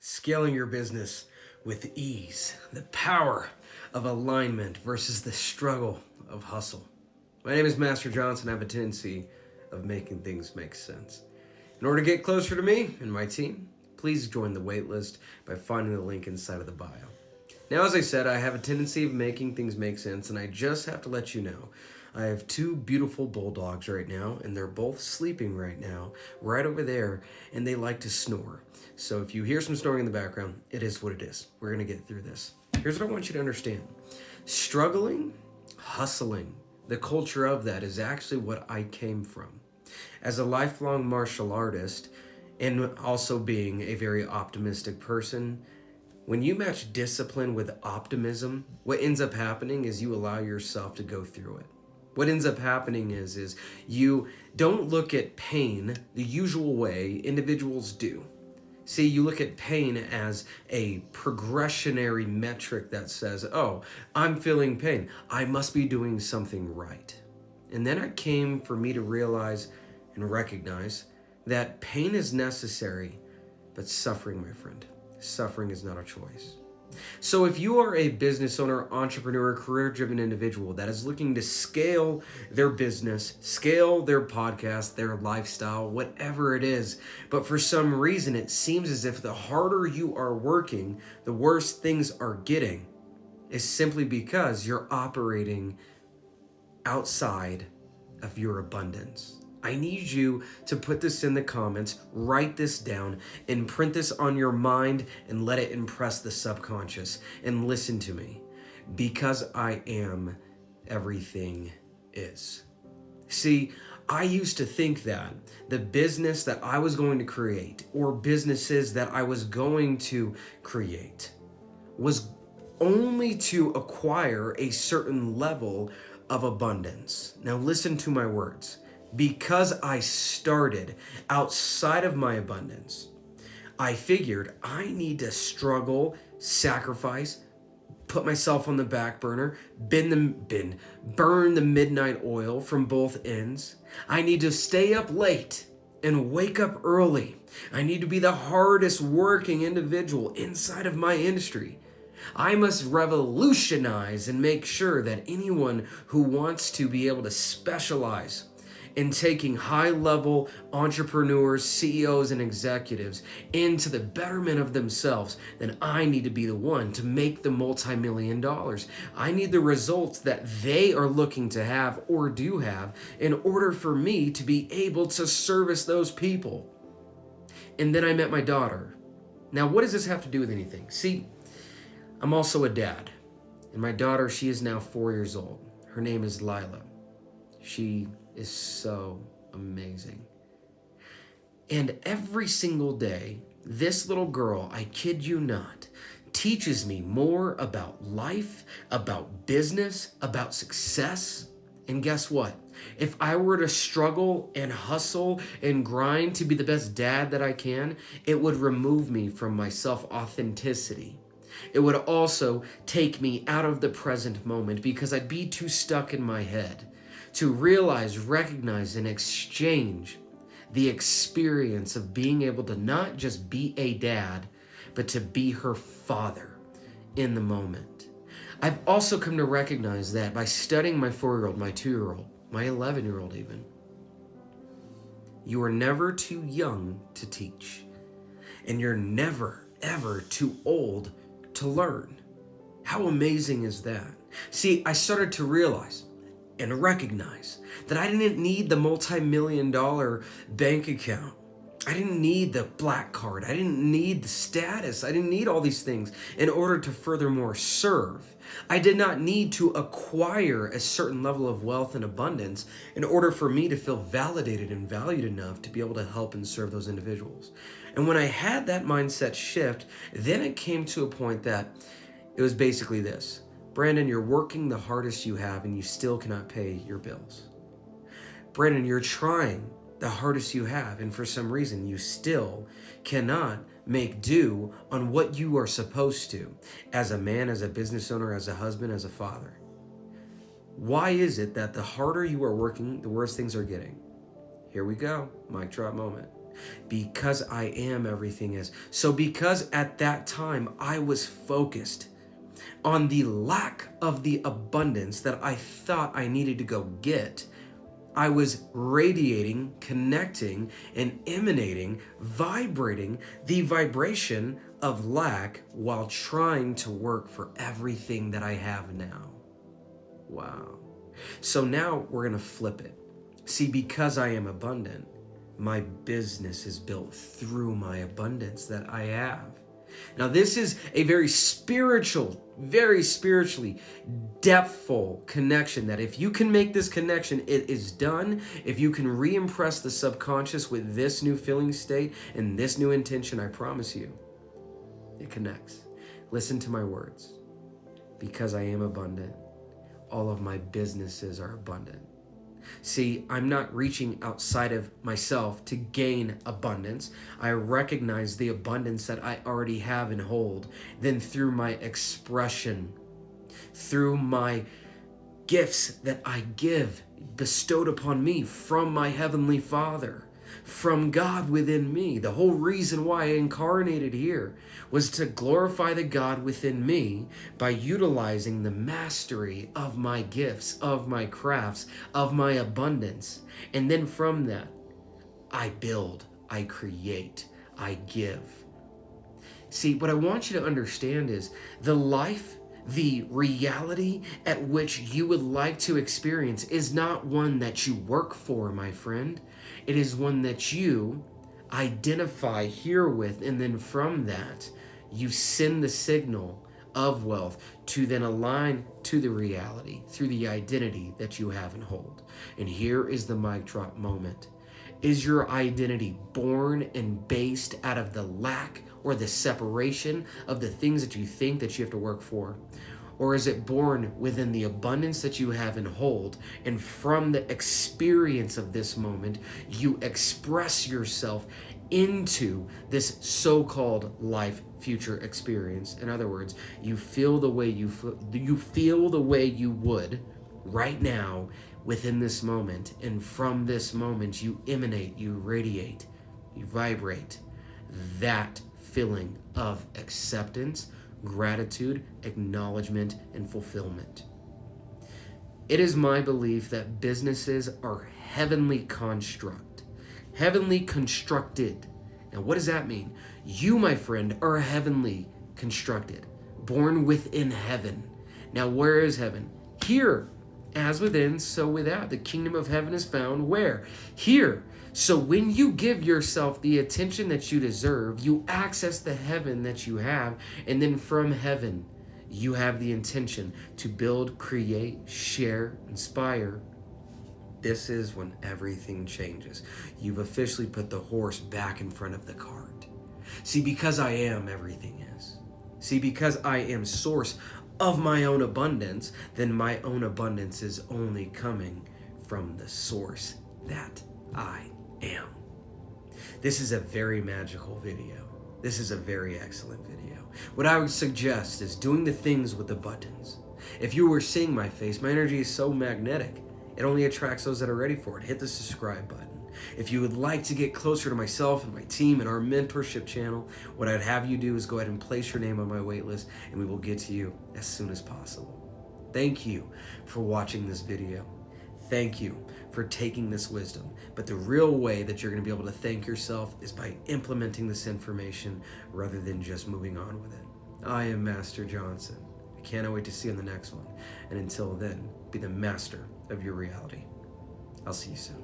Scaling your business with ease, the power of alignment versus the struggle of hustle. My name is Master Johnson. I have a tendency of making things make sense. In order to get closer to me and my team, please join the waitlist by finding the link inside of the bio. Now, as I said, I have a tendency of making things make sense, and I just have to let you know I have two beautiful bulldogs right now, and they're both sleeping right now, right over there, and they like to snore. So if you hear some snoring in the background, it is what it is. We're going to get through this. Here's what I want you to understand. Struggling, hustling, the culture of that is actually what I came from. As a lifelong martial artist, and also being a very optimistic person, when you match discipline with optimism, what ends up happening is you allow yourself to go through it. What ends up happening is you don't look at pain the usual way individuals do. See, you look at pain as a progressionary metric that says, oh, I'm feeling pain. I must be doing something right. And then it came for me to realize and recognize that pain is necessary, but suffering, my friend, suffering is not a choice. So if you are a business owner, entrepreneur, career-driven individual that is looking to scale their business, scale their podcast, their lifestyle, whatever it is, but for some reason it seems as if the harder you are working, the worse things are getting, is simply because you're operating outside of your abundance. I need you to put this in the comments, write this down, and print this on your mind and let it impress the subconscious. And listen to me, because I am, everything is. See, I used to think that the business that I was going to create, or businesses that I was going to create, was only to acquire a certain level of abundance. Now listen to my words. Because I started outside of my abundance, I figured I need to struggle, sacrifice, put myself on the back burner, burn the midnight oil from both ends. I need to stay up late and wake up early. I need to be the hardest working individual inside of my industry. I must revolutionize and make sure that anyone who wants to be able to specialize in taking high-level entrepreneurs, CEOs, and executives into the betterment of themselves, then I need to be the one to make the multi-million dollars. I need the results that they are looking to have or do have in order for me to be able to service those people. And then I met my daughter. Now, what does this have to do with anything? See, I'm also a dad. And my daughter, she is now 4 years old. Her name is Lila. She is so amazing. And every single day, this little girl, I kid you not, teaches me more about life, about business, about success. And guess what? If I were to struggle and hustle and grind to be the best dad that I can, it would remove me from my self-authenticity. It would also take me out of the present moment because I'd be too stuck in my head to realize, recognize, and exchange the experience of being able to not just be a dad, but to be her father in the moment. I've also come to recognize that by studying my 4-year-old, my 2-year-old, my 11-year-old even, you are never too young to teach, and you're never, ever too old to learn. How amazing is that? See, I started to realize and recognize that I didn't need the multi-million-dollar bank account. I didn't need the black card. I didn't need the status. I didn't need all these things in order to furthermore serve. I did not need to acquire a certain level of wealth and abundance in order for me to feel validated and valued enough to be able to help and serve those individuals. And when I had that mindset shift, then it came to a point that it was basically this. Brandon, you're working the hardest you have and you still cannot pay your bills. Brandon, you're trying the hardest you have and for some reason you still cannot make do on what you are supposed to as a man, as a business owner, as a husband, as a father. Why is it that the harder you are working, the worse things are getting? Here we go, mic drop moment. Because I am, everything is. So because at that time I was focused on the lack of the abundance that I thought I needed to go get, I was radiating, connecting, and emanating, vibrating the vibration of lack while trying to work for everything that I have now. Wow. So now we're going to flip it. See, because I am abundant, my business is built through my abundance that I have. Now, this is a very spiritually depthful connection that if you can make this connection, it is done. If you can re-impress the subconscious with this new feeling state and this new intention, I promise you, it connects. Listen to my words. Because I am abundant, all of my businesses are abundant. See, I'm not reaching outside of myself to gain abundance. I recognize the abundance that I already have and hold. Then through my expression, through my gifts that I give, bestowed upon me from my Heavenly Father, from God within me. The whole reason why I incarnated here was to glorify the God within me by utilizing the mastery of my gifts, of my crafts, of my abundance. And then from that, I build, I create, I give. See, what I want you to understand is the life, the reality at which you would like to experience is not one that you work for, my friend. It is one that you identify herewith, and then from that, you send the signal of wealth to then align to the reality through the identity that you have and hold. And here is the mic drop moment. Is your identity born and based out of the lack or the separation of the things that you think that you have to work for? Or is it born within the abundance that you have and hold? And from the experience of this moment, you express yourself into this so-called life future experience. In other words, you feel the way you feel the way you would right now within this moment. And from this moment, you emanate, you radiate, you vibrate that feeling of acceptance, gratitude, acknowledgement, and fulfillment. It is my belief that businesses are heavenly constructed. Now, what does that mean? You, my friend, are heavenly constructed, born within heaven. Now, where is heaven? Here, as within, so without. The kingdom of heaven is found where? Here. So when you give yourself the attention that you deserve, you access the heaven that you have, and then from heaven, you have the intention to build, create, share, inspire. This is when everything changes. You've officially put the horse back in front of the cart. See, because I am, everything is. See, because I am source of my own abundance, then my own abundance is only coming from the source that I am. This is a very magical video. This is a very excellent video. What I would suggest is doing the things with the buttons. If you were seeing my face, my energy is so magnetic. It only attracts those that are ready for it. Hit the subscribe button. If you would like to get closer to myself and my team and our mentorship channel, what I'd have you do is go ahead and place your name on my wait list, and we will get to you as soon as possible. Thank you for watching this video. Thank you for taking this wisdom. But the real way that you're going to be able to thank yourself is by implementing this information rather than just moving on with it. I am Master Johnson. I can't wait to see you on the next one. And until then, be the master of your reality. I'll see you soon.